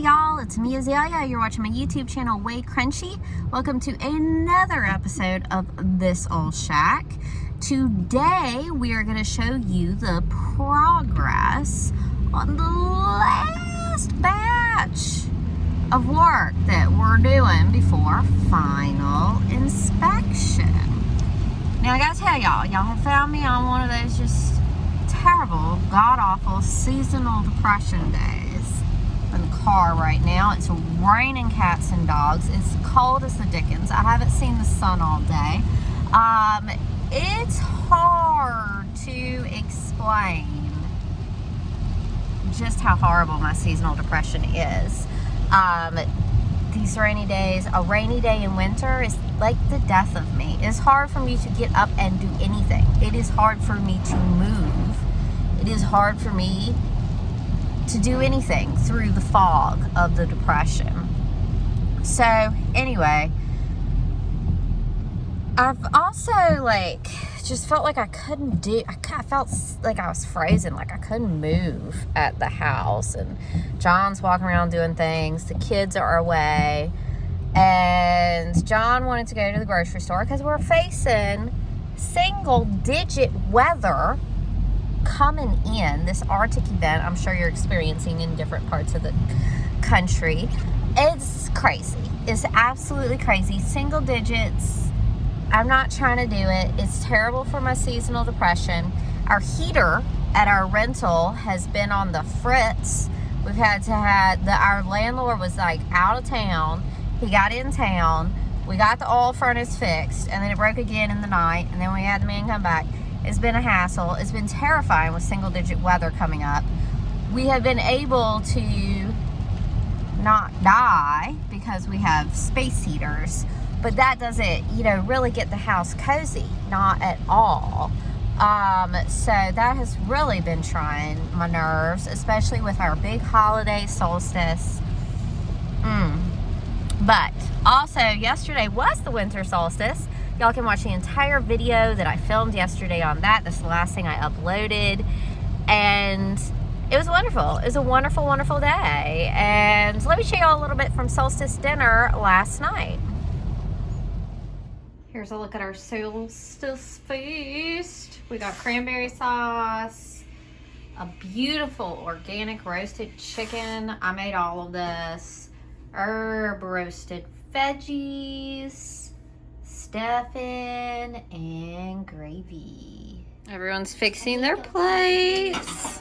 y'all, it's me, Azalea. You're watching my YouTube channel, WayCrunchy. Welcome to another episode of This Old Shack. Today, we are going to show you the progress on the last batch of work that we're doing before final inspection. Now, I gotta tell y'all have found me on one of those just terrible, god-awful seasonal depression days in the car right now. It's raining cats and dogs. It's cold as the dickens. I haven't seen the sun all day. It's hard to explain just how horrible my seasonal depression is. These rainy days, a rainy day in winter is like the death of me. It's hard for me to get up and do anything. It is hard for me to move. It is hard for me to do anything through the fog of the depression. So anyway, I've also just felt like I couldn't do, I felt like I was frozen, like I couldn't move at the house. And John's walking around doing things. The kids are away. And John wanted to go to the grocery store because we're facing single-digit weather coming in. This Arctic event I'm sure you're experiencing in different parts of the country. It's crazy. It's absolutely crazy. Single digits. I'm not trying to do it. It's terrible for my seasonal depression. Our heater at our rental has been on the fritz. We've had to our landlord was out of town. He got in town. We got the oil furnace fixed, and then it broke again in the night, and then we had the man come back. It's been a hassle. It's been terrifying with single-digit weather coming up. We have been able to not die because we have space heaters, but that doesn't, really get the house cozy. Not at all. So that has really been trying my nerves, especially with our big holiday solstice. But also, yesterday was the winter solstice. Y'all can watch the entire video that I filmed yesterday on that. This is the last thing I uploaded. And it was wonderful. It was a wonderful, wonderful day. And let me show y'all a little bit from solstice dinner last night. Here's a look at our solstice feast. We got cranberry sauce, a beautiful organic roasted chicken. I made all of this. Herb roasted veggies, stuffing, and gravy. Everyone's fixing their plates.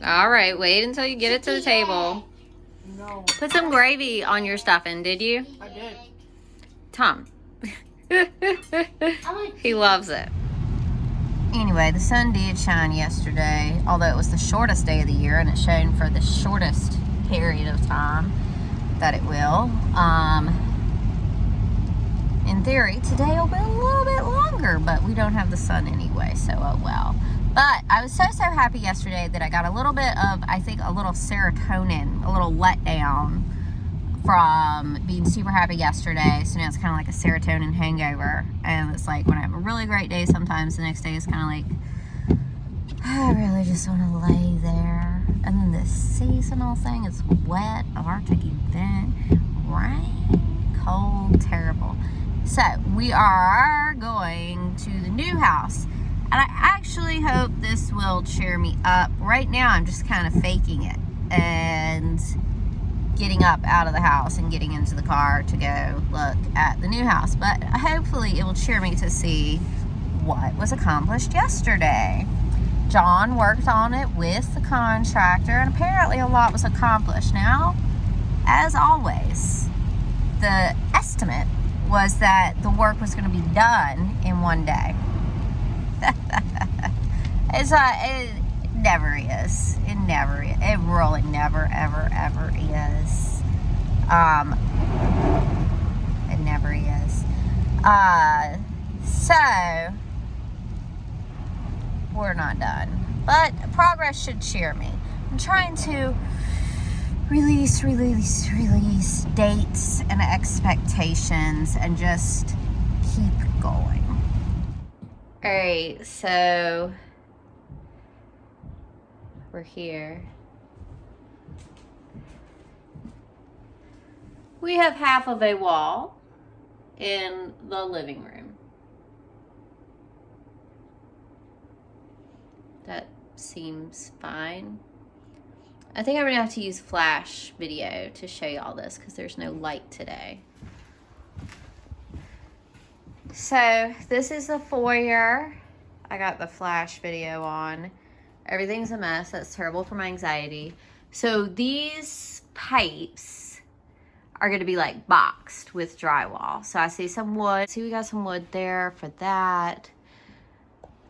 All right, wait until you get it to the table. No. Put some gravy on your stuffing, did you? I did. Tom. He loves it. Anyway, the sun did shine yesterday, although it was the shortest day of the year, and it shone for the shortest period of time that it will. In theory, today will be a little bit longer, but we don't have the sun anyway, so oh well. But I was so happy yesterday that I got a little bit of, I think, a little serotonin, a little letdown from being super happy yesterday. So now it's kind of like a serotonin hangover. And it's like when I have a really great day, sometimes the next day is kind of like, I really just want to lay there. And then this seasonal thing is wet, Arctic event, rain, cold, terrible. So we are going to the new house. And I actually hope this will cheer me up. Right now, I'm just kind of faking it and getting up out of the house and getting into the car to go look at the new house. But hopefully, it will cheer me to see what was accomplished yesterday. John worked on it with the contractor, and apparently a lot was accomplished. Now, as always, the estimate was that the work was going to be done in one day. It never is. It really never, ever, ever is. It never is. So we're not done. But progress should cheer me. I'm trying to release dates and expectations and just keep going. Alright, so we're here. We have half of a wall in the living room. That seems fine. I think I'm gonna have to use flash video to show you all this because there's no light today. So this is the foyer. I got the flash video on. Everything's a mess. That's terrible for my anxiety. So these pipes are going to be like boxed with drywall. So I see some wood. See, we got some wood there for that.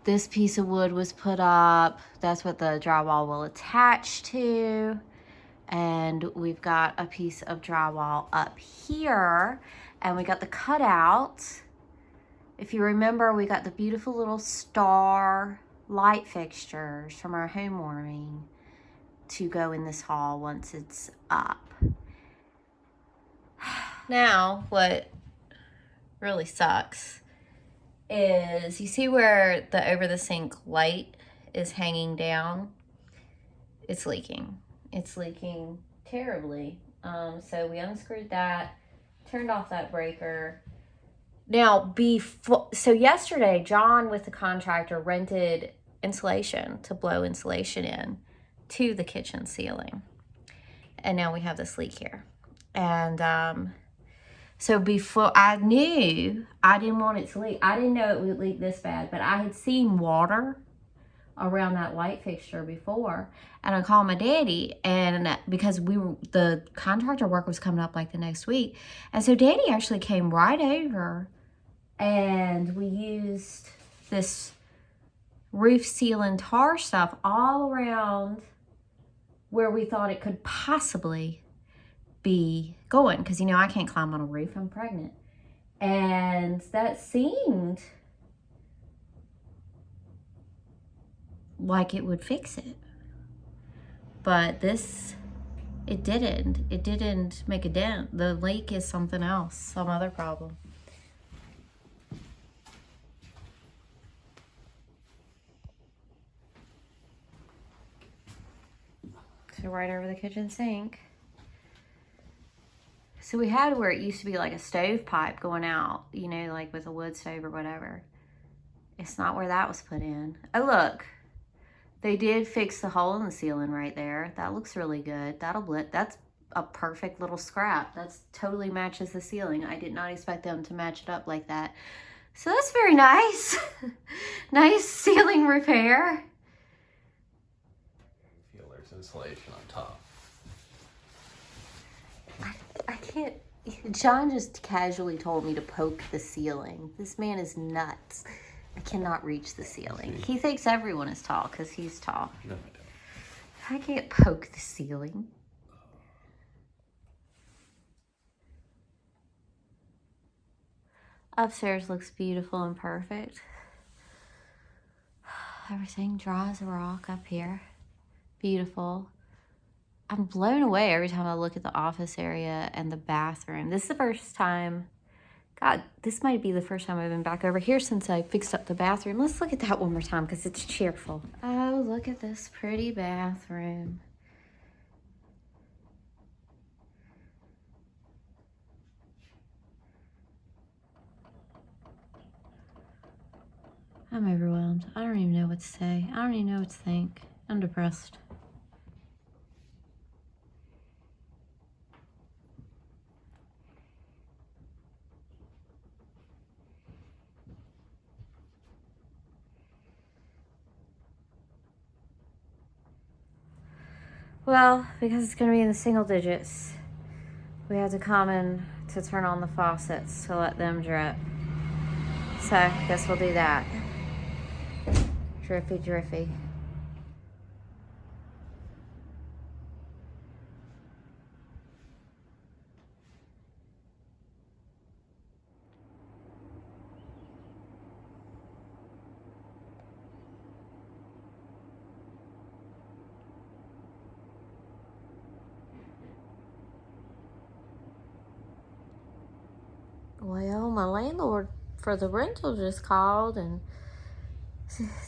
This piece of wood was put up. That's what the drywall will attach to. And we've got a piece of drywall up here. And we got the cutout. If you remember, we got the beautiful little star light fixtures from our homewarming to go in this hall once it's up. Now, what really sucks is you see where the over the sink light is hanging down? It's leaking. It's leaking terribly. So we unscrewed that, turned off that breaker. Now, so yesterday, John with the contractor rented insulation to blow insulation in to the kitchen ceiling. And now we have this leak here. And so before I knew I didn't want it to leak. I didn't know it would leak this bad, but I had seen water around that light fixture before. And I called my daddy, and because the contractor work was coming up like the next week. And so daddy actually came right over, and we used this roof sealing tar stuff all around where we thought it could possibly be going. Because, you know, I can't climb on a roof. I'm pregnant. And that seemed like it would fix it. But it didn't. It didn't make a dent. The leak is something else, some other problem. So right over the kitchen sink. So we had where it used to be like a stove pipe going out, you know, like with a wood stove or whatever. It's not where that was put in. Oh, look. They did fix the hole in the ceiling right there. That looks really good. That's a perfect little scrap. That's totally matches the ceiling. I did not expect them to match it up like that. So that's very nice. Nice ceiling repair. Feel there's insulation on top. I can't. John just casually told me to poke the ceiling. This man is nuts. I cannot reach the ceiling. He thinks everyone is tall because he's tall. No, I don't. I can't poke the ceiling. Upstairs looks beautiful and perfect. Everything dry as a rock up here. Beautiful. I'm blown away every time I look at the office area and the bathroom. This is the first time, God, this might be the first time I've been back over here since I fixed up the bathroom. Let's look at that one more time because it's cheerful. Oh, look at this pretty bathroom. I'm overwhelmed. I don't even know what to say. I don't even know what to think. I'm depressed. Well, because it's going to be in the single digits, we had to come in to turn on the faucets to let them drip. So, I guess we'll do that. Drippy, drippy. Well, my landlord for the rental just called and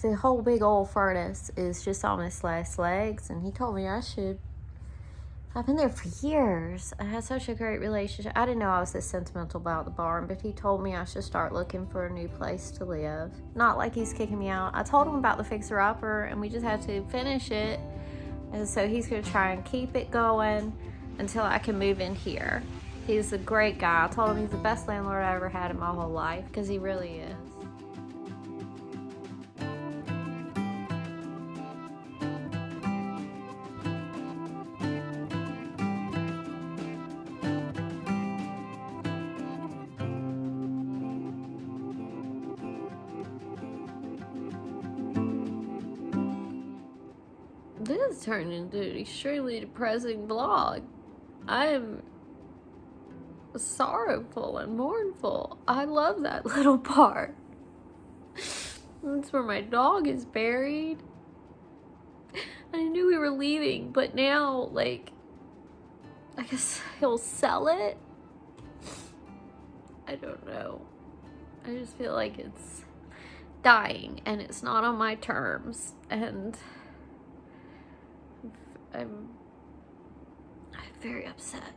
the whole big old furnace is just on its last legs, and he told me I've been there for years. I had such a great relationship. I didn't know I was this sentimental about the barn, but he told me I should start looking for a new place to live. Not like he's kicking me out. I told him about the fixer-upper, and we just had to finish it, and so he's going to try and keep it going until I can move in here. He's a great guy. I told him he's the best landlord I ever had in my whole life, because he really is. This turned into an extremely depressing vlog. I am sorrowful and mournful. I love that little part. That's where my dog is buried. I knew we were leaving, but now, like, I guess he'll sell it. I don't know. I just feel like it's dying and it's not on my terms, and I'm very upset.